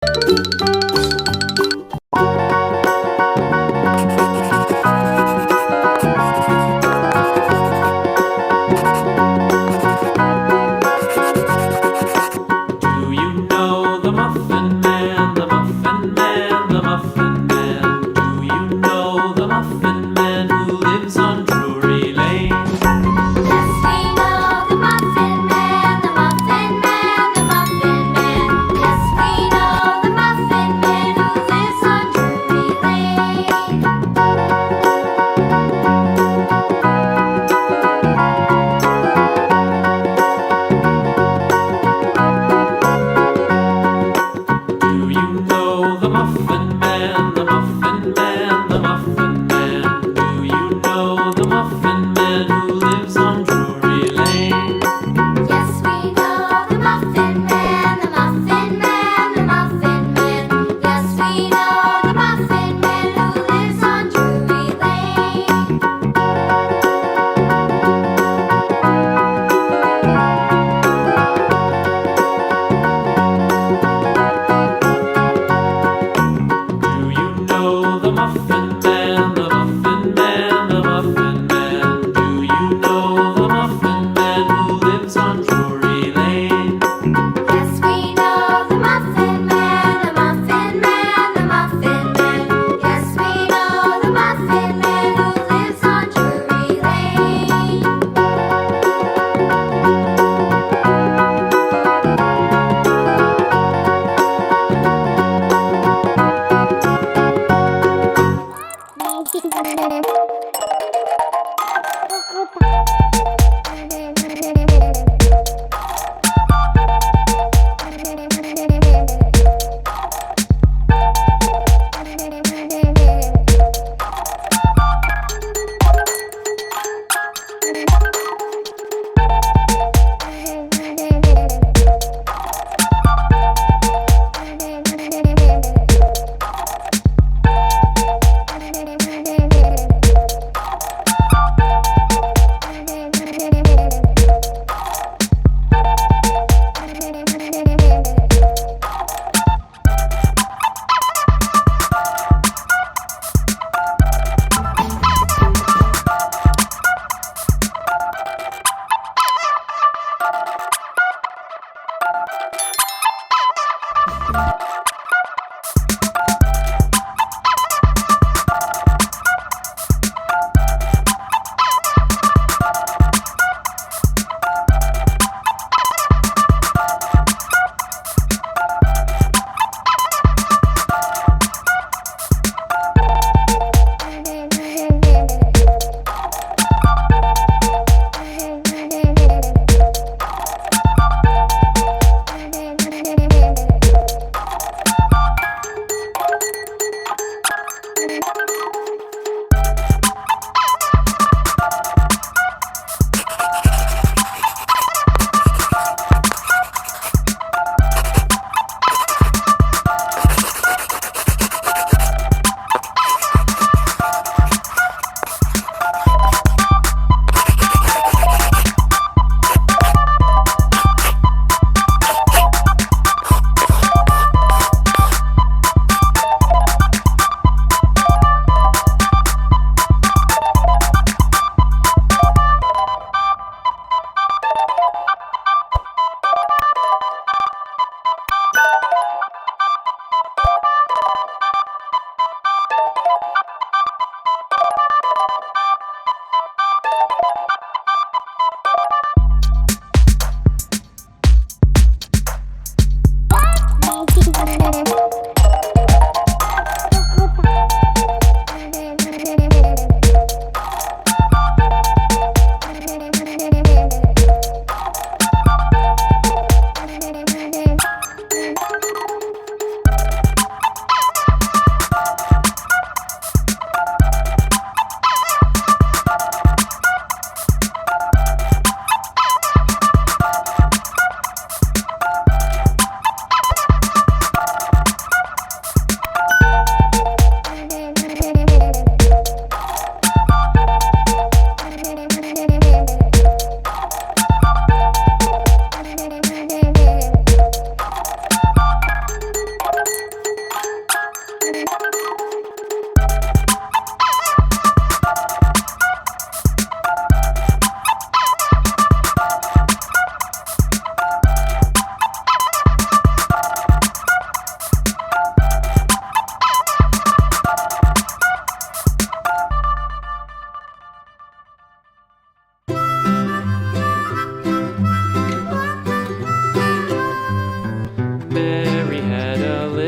Do you know the Muffin Man, the Muffin Man, the Muffin Man? Do you know the Muffin Man who lives on Drury Lane? Yes, we know the Muffin Man, the Muffin Man, the Muffin Man. Yes, we know the Muffin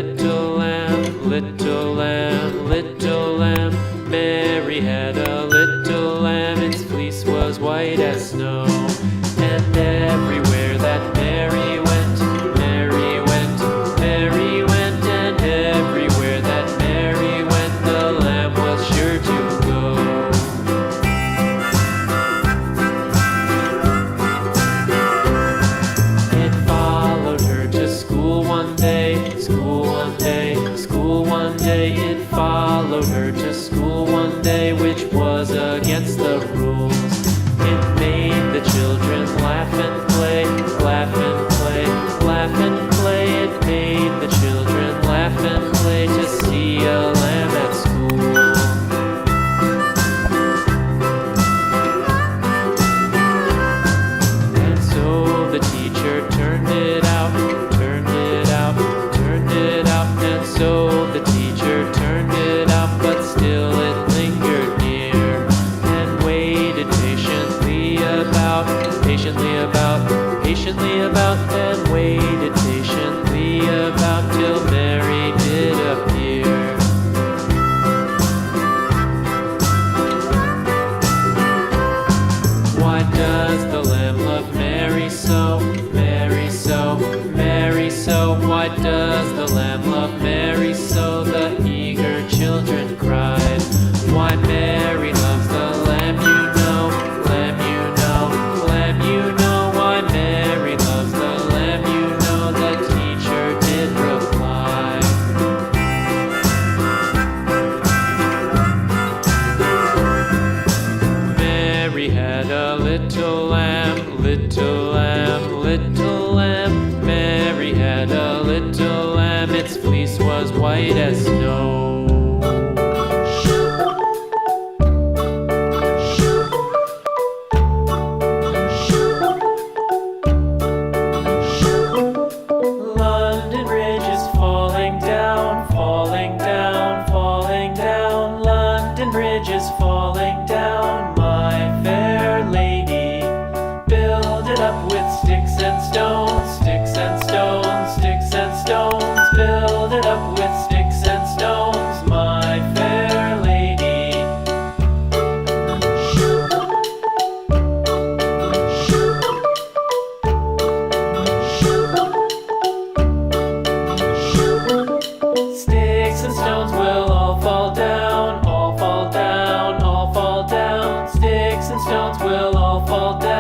little lamb, little lamb, little lamb. Mary had a little lamb, its fleece was white as snow. And everywhere that Mary went, Mary went, Mary went, and everywhere that Mary went, the lamb was sure to go. It followed her to school one day, school one day, school one day. It followed her to school one day, which was against the rules. It made the children laugh and play, laugh and play, laugh and play. It made the children laugh and play to see a lamb at school. And so the teacher turned it out, turned it out, turned it out. And so the teacher turned it out, but still it lingered near and waited patiently about, patiently about, patiently about, and waited patiently about till Mary did appear. Why does the lamb love Mary so, Mary so, Mary so? Why does the lamb love Mary so? The eager children cried. Why Mary loves the lamb, you know, lamb, you know, lamb, you know. Why Mary loves the lamb, you know, the teacher did reply. Mary had a little lamb, little lamb, little lamb. Mary had a little lamb, its fleece was white as snow. London Bridge is falling down, falling down, falling down. London Bridge is falling down, my fair lady. Build it up with sticks and stones, sticks and stones, sticks and stones. Build it up with sticks and stones, my fair lady. Sticks and stones will all fall down, all fall down, all fall down. Sticks and stones will all fall down.